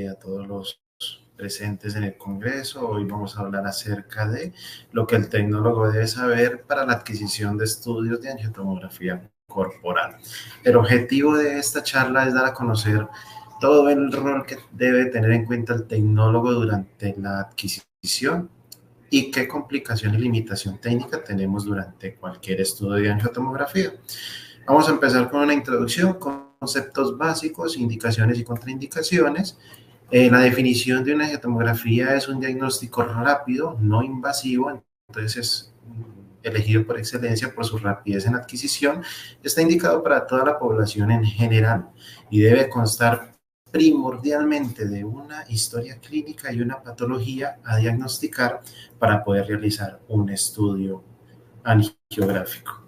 a todos los presentes en el Congreso. Hoy vamos a hablar acerca de lo que el tecnólogo debe saber para la adquisición de estudios de angiotomografía corporal. El objetivo de esta charla es dar a conocer todo el rol que debe tener en cuenta el tecnólogo durante la adquisición y qué complicación y limitación técnica tenemos durante cualquier estudio de angiotomografía. Vamos a empezar con una introducción, conceptos básicos, indicaciones y contraindicaciones. La definición de una angiotomografía es un diagnóstico rápido, no invasivo, entonces es elegido por excelencia por su rapidez en adquisición. Está indicado para toda la población en general y debe constar primordialmente de una historia clínica y una patología a diagnosticar para poder realizar un estudio angiográfico.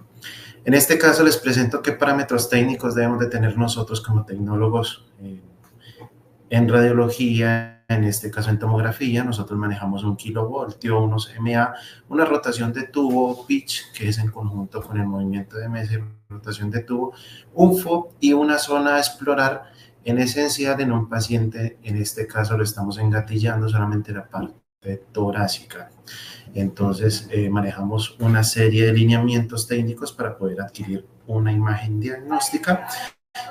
En este caso les presento qué parámetros técnicos debemos de tener nosotros como tecnólogos en radiología, en este caso en tomografía. Nosotros manejamos un kilovoltio, unos MA, una rotación de tubo, pitch, que es en conjunto con el movimiento de mesa, rotación de tubo, un FOB y una zona a explorar en esencial en un paciente. En este caso lo estamos engatillando solamente la parte torácica. Entonces manejamos una serie de lineamientos técnicos para poder adquirir una imagen diagnóstica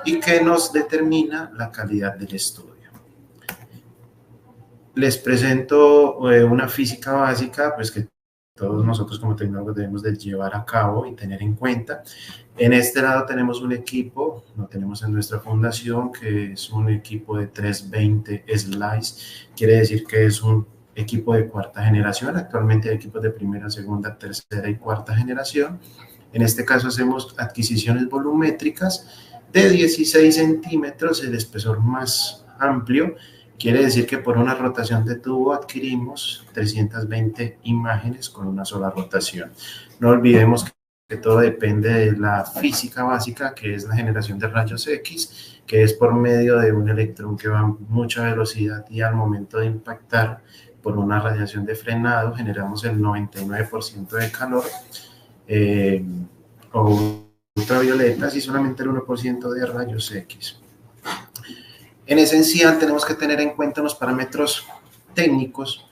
y que nos determina la calidad del estudio. Les presento una física básica, pues que todos nosotros como tecnólogos debemos de llevar a cabo y tener en cuenta. En este lado tenemos un equipo, lo tenemos en nuestra fundación, que es un equipo de 320 slice, quiere decir que es un equipo de cuarta generación. Actualmente hay equipos de primera, segunda, tercera y cuarta generación. En este caso hacemos adquisiciones volumétricas de 16 centímetros, el espesor más amplio. Quiere decir que por una rotación de tubo adquirimos 320 imágenes con una sola rotación. No olvidemos que todo depende de la física básica, que es la generación de rayos X, que es por medio de un electrón que va a mucha velocidad y al momento de impactar por una radiación de frenado generamos el 99% de calor o ultravioletas y solamente el 1% de rayos X. En esencial tenemos que tener en cuenta unos parámetros técnicos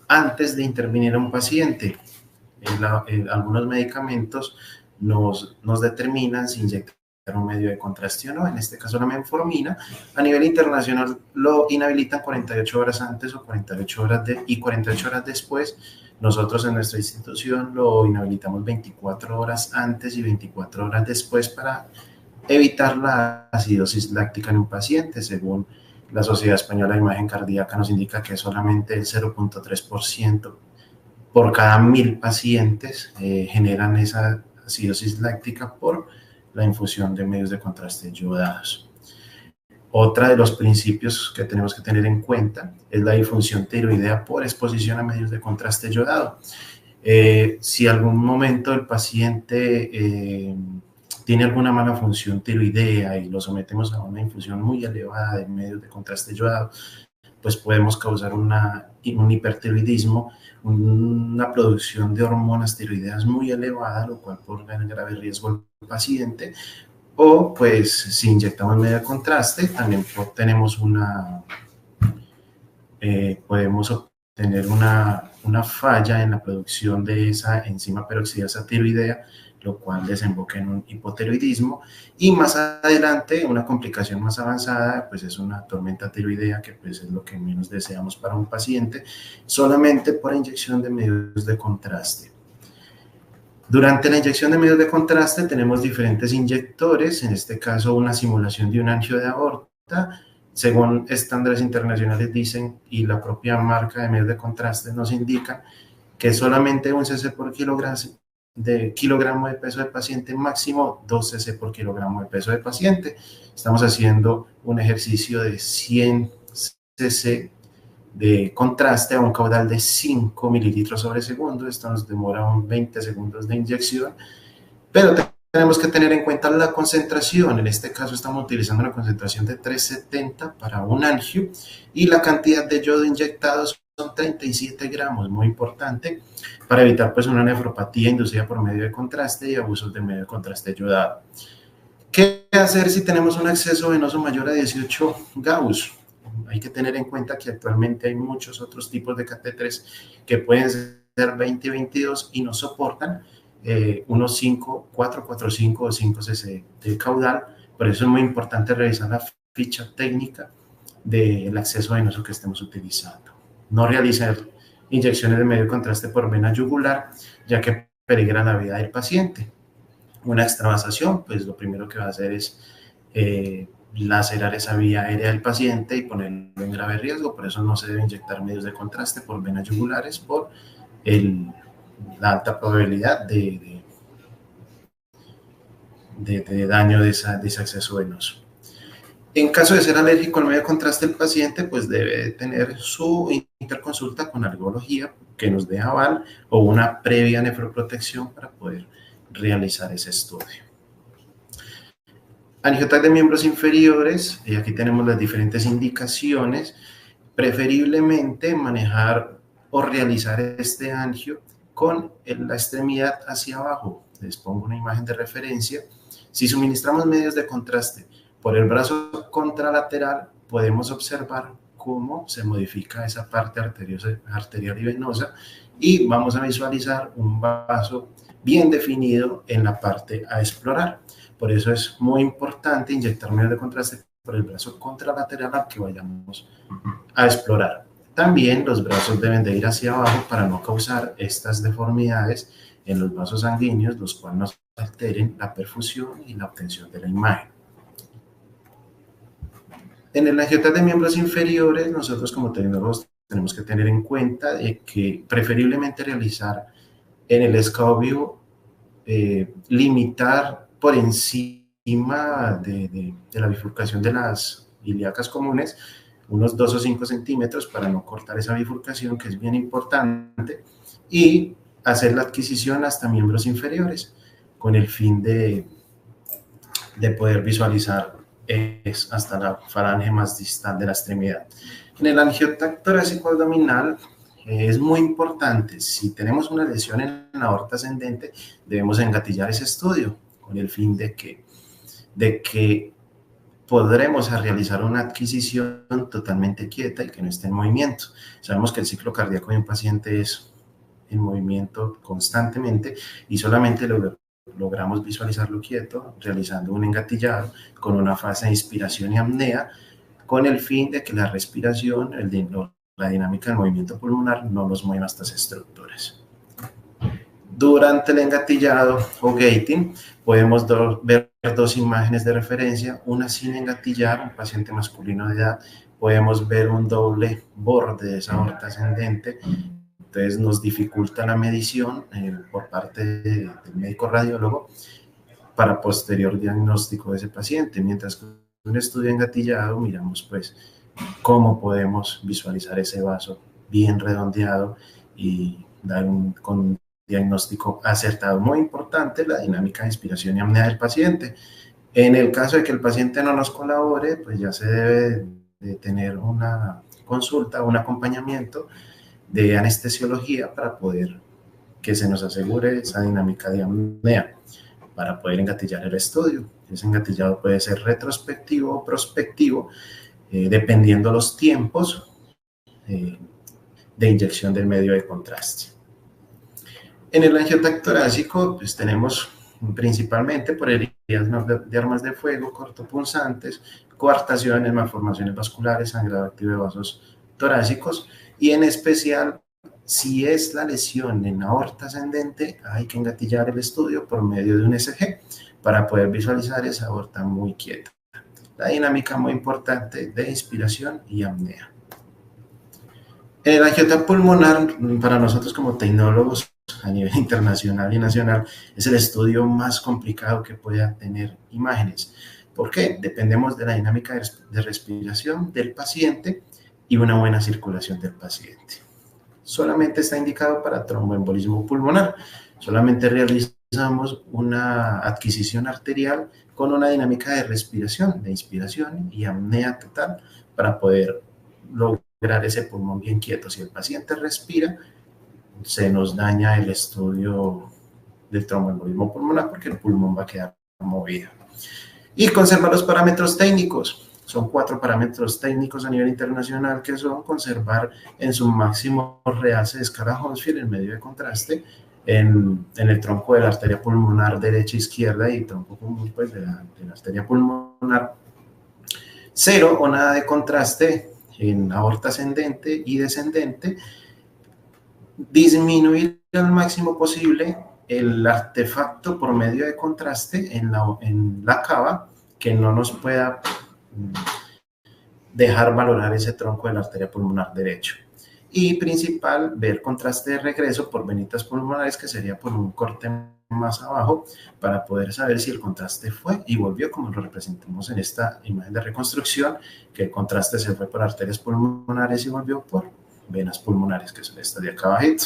antes de intervenir a un paciente. Algunos medicamentos nos determinan si inyectar un medio de contraste o no, en este caso la metformina. A nivel internacional lo inhabilitan 48 horas antes o 48 horas después. Nosotros en nuestra institución lo inhabilitamos 24 horas antes y 24 horas después para evitar la acidosis láctica en un paciente. Según la Sociedad Española de Imagen Cardíaca nos indica que solamente el 0.3% por cada 1000 pacientes generan esa acidosis láctica por la infusión de medios de contraste yodados. Otra de los principios que tenemos que tener en cuenta es la disfunción tiroidea por exposición a medios de contraste yodado. Si algún momento el paciente tiene alguna mala función tiroidea y lo sometemos a una infusión muy elevada de medios de contraste yodado, pues podemos causar un hipertiroidismo, una producción de hormonas tiroideas muy elevada, lo cual pone en grave riesgo al paciente. O pues si inyectamos medio de contraste, también podemos obtener una falla en la producción de esa enzima peroxidasa tiroidea, lo cual desemboca en un hipotiroidismo. Y más adelante, una complicación más avanzada, pues es una tormenta tiroidea, que pues es lo que menos deseamos para un paciente, solamente por inyección de medios de contraste. Durante la inyección de medios de contraste tenemos diferentes inyectores, en este caso una simulación de un angio de aorta. Según estándares internacionales dicen, y la propia marca de medios de contraste nos indica, que solamente 1 cc por kilogramo de peso de paciente, máximo 2 cc por kilogramo de peso de paciente. Estamos haciendo un ejercicio de 100 cc de contraste a un caudal de 5 mililitros sobre segundo. Esto nos demora 20 segundos de inyección, pero tenemos que tener en cuenta la concentración. En este caso estamos utilizando una concentración de 370 para un angio y la cantidad de yodo inyectado son 37 gramos, muy importante, para evitar pues una nefropatía inducida por medio de contraste y abusos de medio de contraste yodado. ¿Qué hacer si tenemos un exceso venoso mayor a 18 Gauss? Hay que tener en cuenta que actualmente hay muchos otros tipos de catéteres que pueden ser 20 y 22 y no soportan unos 5, 4, 4, 5 o 5 cc de caudal. Por eso es muy importante revisar la ficha técnica del acceso venoso que estemos utilizando. No realizar inyecciones de medio contraste por vena yugular, ya que peligra la vida del paciente. Una extravasación, pues lo primero que va a hacer es lacerar esa vía aérea del paciente y ponerlo en grave riesgo. Por eso no se debe inyectar medios de contraste por venas yugulares por la alta probabilidad de daño de ese acceso venoso. En caso de ser alérgico al medio de contraste, el paciente pues debe tener su interconsulta con alergología que nos dé aval o una previa nefroprotección para poder realizar ese estudio. Angiotac de miembros inferiores, y aquí tenemos las diferentes indicaciones. Preferiblemente manejar o realizar este angio con la extremidad hacia abajo. Les pongo una imagen de referencia. Si suministramos medios de contraste por el brazo contralateral, podemos observar cómo se modifica esa parte arterial y venosa y vamos a visualizar un vaso bien definido en la parte a explorar. Por eso es muy importante inyectar medios de contraste por el brazo contralateral al que vayamos a explorar. También los brazos deben de ir hacia abajo para no causar estas deformidades en los vasos sanguíneos, los cuales nos alteren la perfusión y la obtención de la imagen. En el angiotac de miembros inferiores, nosotros como tecnólogos tenemos que tener en cuenta de que preferiblemente realizar en el escabio, limitar por encima de la bifurcación de las ilíacas comunes, unos 2 o 5 centímetros para no cortar esa bifurcación, que es bien importante, y hacer la adquisición hasta miembros inferiores, con el fin de poder visualizar hasta la falange más distal de la extremidad. En el angiotac torácico abdominal es muy importante, si tenemos una lesión en la aorta ascendente, debemos engatillar ese estudio con el fin de que podremos realizar una adquisición totalmente quieta y que no esté en movimiento. Sabemos que el ciclo cardíaco de un paciente es en movimiento constantemente y solamente logramos visualizarlo quieto realizando un engatillado con una fase de inspiración y apnea, con el fin de que la respiración, la dinámica del movimiento pulmonar no nos mueva estas estructuras. Durante el engatillado o gating podemos ver dos imágenes de referencia, una sin engatillar, un paciente masculino de edad, podemos ver un doble borde de esa aorta ascendente, entonces nos dificulta la medición por parte del médico radiólogo para posterior diagnóstico de ese paciente, mientras que un estudio engatillado miramos pues cómo podemos visualizar ese vaso bien redondeado y dar con diagnóstico acertado. Muy importante la dinámica de inspiración y apnea del paciente. En el caso de que el paciente no nos colabore, pues ya se debe de tener una consulta, un acompañamiento de anestesiología para poder que se nos asegure esa dinámica de apnea para poder engatillar el estudio. Ese engatillado puede ser retrospectivo o prospectivo, dependiendo los tiempos de inyección del medio de contraste. En el angiotac torácico, pues tenemos principalmente por heridas de armas de fuego, cortopunzantes, coartaciones, malformaciones vasculares, sangrado activo de vasos torácicos y en especial si es la lesión en aorta ascendente, hay que engatillar el estudio por medio de un ECG para poder visualizar esa aorta muy quieta. La dinámica muy importante de inspiración y apnea. El angiotac pulmonar, para nosotros como tecnólogos a nivel internacional y nacional, es el estudio más complicado que pueda tener imágenes. ¿Por qué? Dependemos de la dinámica de respiración del paciente y una buena circulación del paciente. Solamente está indicado para tromboembolismo pulmonar. Solamente realizamos una adquisición arterial con una dinámica de respiración, de inspiración y apnea total para poder lograr ese pulmón bien quieto. Si el paciente respira, se nos daña el estudio del tromboembolismo pulmonar porque el pulmón va a quedar movido. Y conserva los parámetros técnicos. Son 4 parámetros técnicos a nivel internacional que son conservar en su máximo realce de escala Hounsfield en medio de contraste en el tronco de la arteria pulmonar derecha e izquierda y tronco común pues, de la arteria pulmonar. 0 o nada de contraste en aorta ascendente y descendente. Disminuir al máximo posible el artefacto por medio de contraste en la cava que no nos pueda dejar valorar ese tronco de la arteria pulmonar derecho. Y principal, ver contraste de regreso por venitas pulmonares, que sería por un corte más abajo, para poder saber si el contraste fue y volvió, como lo representamos en esta imagen de reconstrucción, que el contraste se fue por arterias pulmonares y volvió por venas pulmonares, que son estas de acá abajito.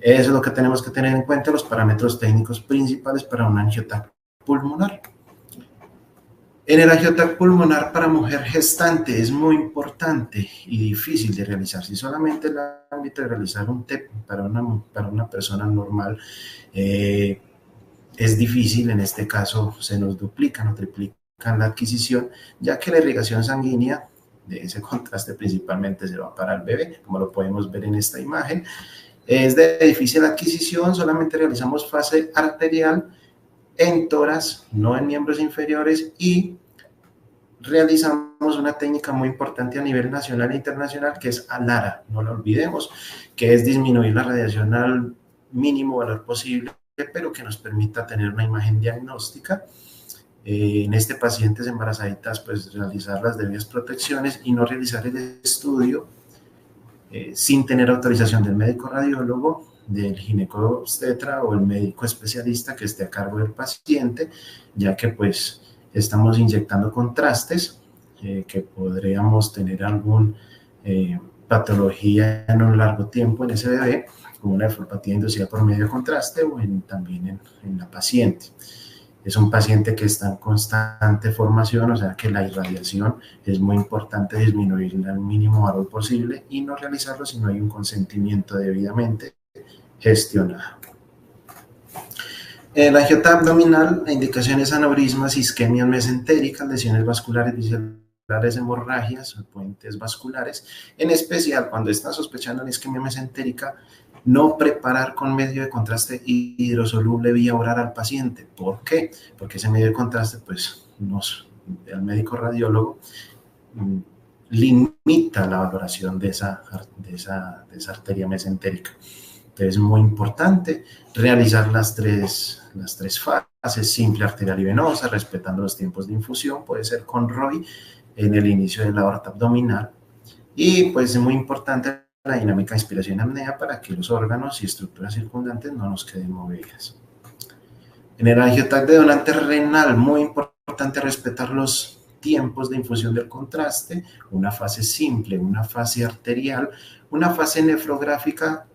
Eso es lo que tenemos que tener en cuenta, los parámetros técnicos principales para un angioTAC pulmonar. En el angioTAC pulmonar para mujer gestante es muy importante y difícil de realizar. Si solamente el ámbito de realizar un TEP para una persona normal es difícil, en este caso se nos duplican o triplican la adquisición, ya que la irrigación sanguínea de ese contraste principalmente se va para el bebé, como lo podemos ver en esta imagen. Es de difícil adquisición, solamente realizamos fase arterial en tórax, no en miembros inferiores, y realizamos una técnica muy importante a nivel nacional e internacional que es ALARA, no lo olvidemos, que es disminuir la radiación al mínimo valor posible, pero que nos permita tener una imagen diagnóstica. En este pacientes embarazaditas, pues realizar las debidas protecciones y no realizar el estudio sin tener autorización del médico radiólogo, del ginecobstetra o el médico especialista que esté a cargo del paciente, ya que pues estamos inyectando contrastes que podríamos tener alguna patología en un largo tiempo en ese bebé, como una nefropatía inducida por medio de contraste o también en la paciente. Es un paciente que está en constante formación, o sea que la irradiación es muy importante disminuirla al mínimo valor posible y no realizarlo si no hay un consentimiento debidamente gestionado. En la angiota abdominal, la indicación es aneurismas, isquemias mesentéricas, lesiones vasculares viscerales, hemorragias o puentes vasculares. En especial, cuando están sospechando una isquemia mesentérica, no preparar con medio de contraste hidrosoluble vía oral al paciente. ¿Por qué? Porque ese medio de contraste, pues, el médico radiólogo limita la valoración de esa arteria mesentérica. Entonces es muy importante realizar las tres fases, simple, arterial y venosa, respetando los tiempos de infusión, puede ser con ROI en el inicio de la aorta abdominal, y pues es muy importante la dinámica de inspiración y apnea para que los órganos y estructuras circundantes no nos queden movidas. En el angioTAC de donante renal, muy importante respetar los tiempos de infusión del contraste, una fase simple, una fase arterial, una fase nefrográfica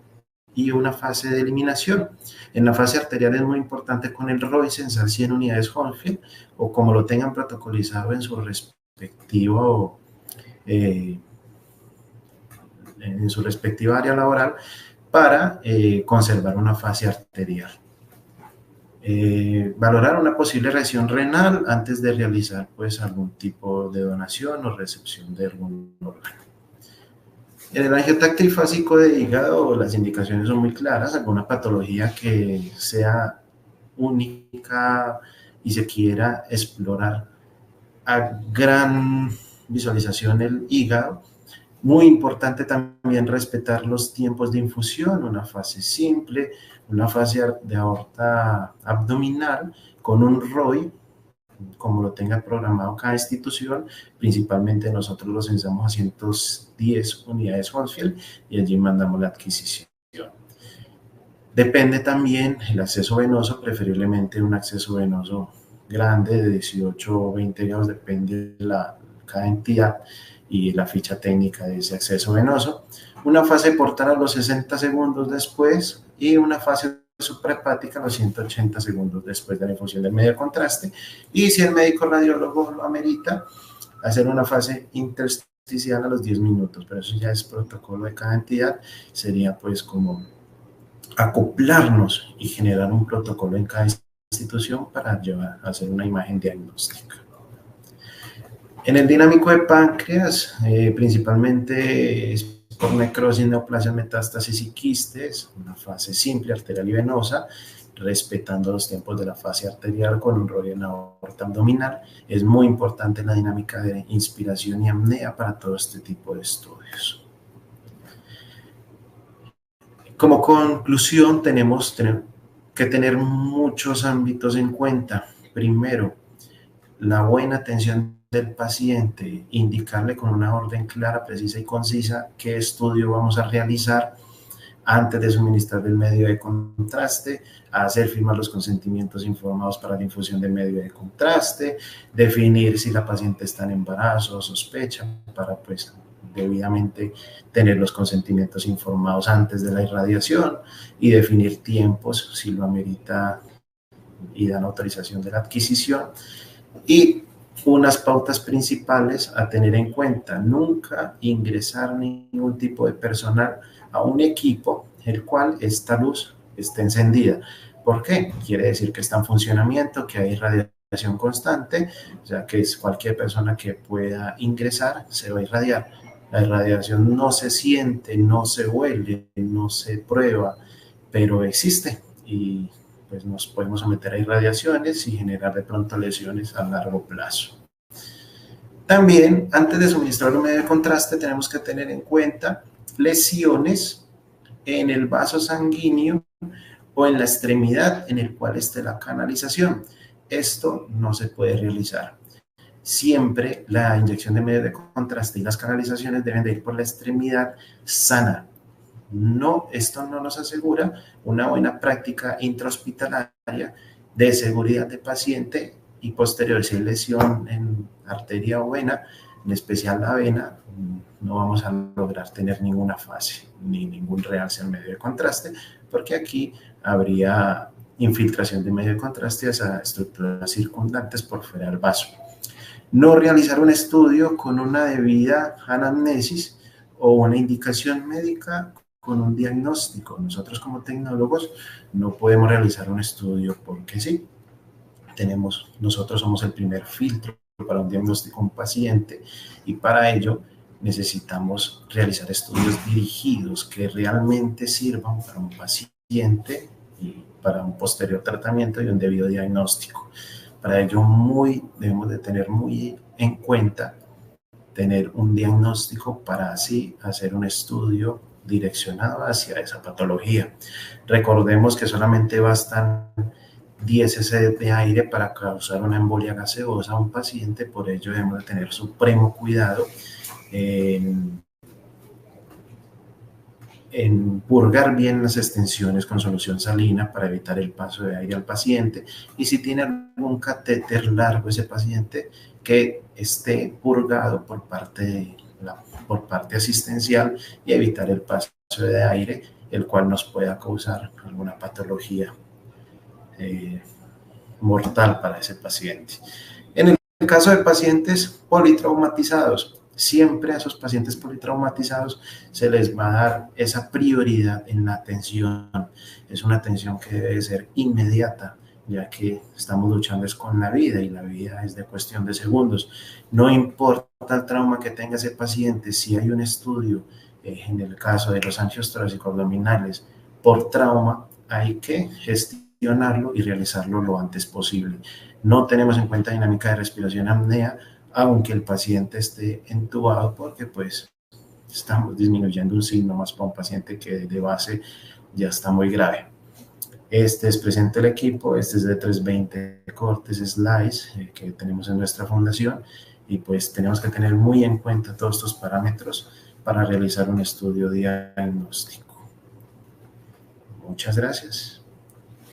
y una fase de eliminación. En la fase arterial es muy importante con el ROI censal 100 unidades Hounsfield o como lo tengan protocolizado en su respectivo en su respectiva área laboral para conservar una fase arterial. Valorar una posible reacción renal antes de realizar pues algún tipo de donación o recepción de algún órgano. En el angioTAC trifásico de hígado las indicaciones son muy claras, alguna patología que sea única y se quiera explorar a gran visualización el hígado. Muy importante también respetar los tiempos de infusión, una fase simple, una fase de aorta abdominal con un ROI, como lo tenga programado cada institución. Principalmente nosotros lo censamos a 110 unidades Hounsfield y allí mandamos la adquisición. Depende también el acceso venoso, preferiblemente un acceso venoso grande de 18 o 20 grados, depende de cada entidad y la ficha técnica de ese acceso venoso. Una fase portal a los 60 segundos después y una fase suprahepática a los 180 segundos después de la infusión del medio de contraste. Y si el médico radiólogo lo amerita, hacer una fase intersticial a los 10 minutos, pero eso ya es protocolo de cada entidad. Sería pues como acoplarnos y generar un protocolo en cada institución para hacer una imagen diagnóstica. En el dinámico de páncreas, principalmente es por necrosis, neoplasias, metástasis y quistes, una fase simple, arterial y venosa, respetando los tiempos de la fase arterial con un rollo en aorta abdominal. Es muy importante la dinámica de inspiración y apnea para todo este tipo de estudios. Como conclusión, tenemos que tener muchos ámbitos en cuenta. Primero, la buena atención del paciente, indicarle con una orden clara, precisa y concisa qué estudio vamos a realizar antes de suministrar el medio de contraste, hacer firmar los consentimientos informados para la infusión del medio de contraste, definir si la paciente está en embarazo o sospecha para pues debidamente tener los consentimientos informados antes de la irradiación y definir tiempos si lo amerita y dan autorización de la adquisición. Y unas pautas principales a tener en cuenta: nunca ingresar ningún tipo de personal a un equipo el cual esta luz esté encendida. ¿Por qué? Quiere decir que está en funcionamiento, que hay radiación constante, o sea que es cualquier persona que pueda ingresar se va a irradiar. La irradiación no se siente, no se huele, no se prueba, pero existe y pues nos podemos someter a irradiaciones y generar de pronto lesiones a largo plazo. También, antes de suministrar un medio de contraste, tenemos que tener en cuenta lesiones en el vaso sanguíneo o en la extremidad en el cual esté la canalización. Esto no se puede realizar. Siempre la inyección de medio de contraste y las canalizaciones deben de ir por la extremidad sana. No, esto no nos asegura una buena práctica intrahospitalaria de seguridad de paciente y posterior, si hay lesión en arteria o vena, en especial la vena, no vamos a lograr tener ninguna fase ni ningún realce al medio de contraste, porque aquí habría infiltración de medio de contraste a esas estructuras circundantes por fuera del vaso. No realizar un estudio con una debida anamnesis o una indicación médica con un diagnóstico. Nosotros como tecnólogos no podemos realizar un estudio porque sí. Nosotros somos el primer filtro para un diagnóstico a un paciente y para ello necesitamos realizar estudios dirigidos que realmente sirvan para un paciente y para un posterior tratamiento y un debido diagnóstico. Para ello debemos de tener muy en cuenta tener un diagnóstico para así hacer un estudio direccionado hacia esa patología. Recordemos que solamente bastan 10 cc de aire para causar una embolia gaseosa a un paciente, por ello debemos de tener supremo cuidado en purgar bien las extensiones con solución salina para evitar el paso de aire al paciente, y si tiene algún catéter largo ese paciente, que esté purgado por parte asistencial y evitar el paso de aire, el cual nos pueda causar alguna patología mortal para ese paciente. En el caso de pacientes politraumatizados, siempre a esos pacientes politraumatizados se les va a dar esa prioridad en la atención. Es una atención que debe ser inmediata, ya que estamos luchando es con la vida y la vida es de cuestión de segundos. No importa el trauma que tenga ese paciente, si hay un estudio, en el caso de los angios torácico-abdominales por trauma, hay que gestionarlo y realizarlo lo antes posible. No tenemos en cuenta dinámica de respiración apnea, aunque el paciente esté entubado, porque pues estamos disminuyendo un signo más para un paciente que de base ya está muy grave. Este es presente el equipo, este es de 320 cortes slice que tenemos en nuestra fundación, y pues tenemos que tener muy en cuenta todos estos parámetros para realizar un estudio diagnóstico. Muchas gracias.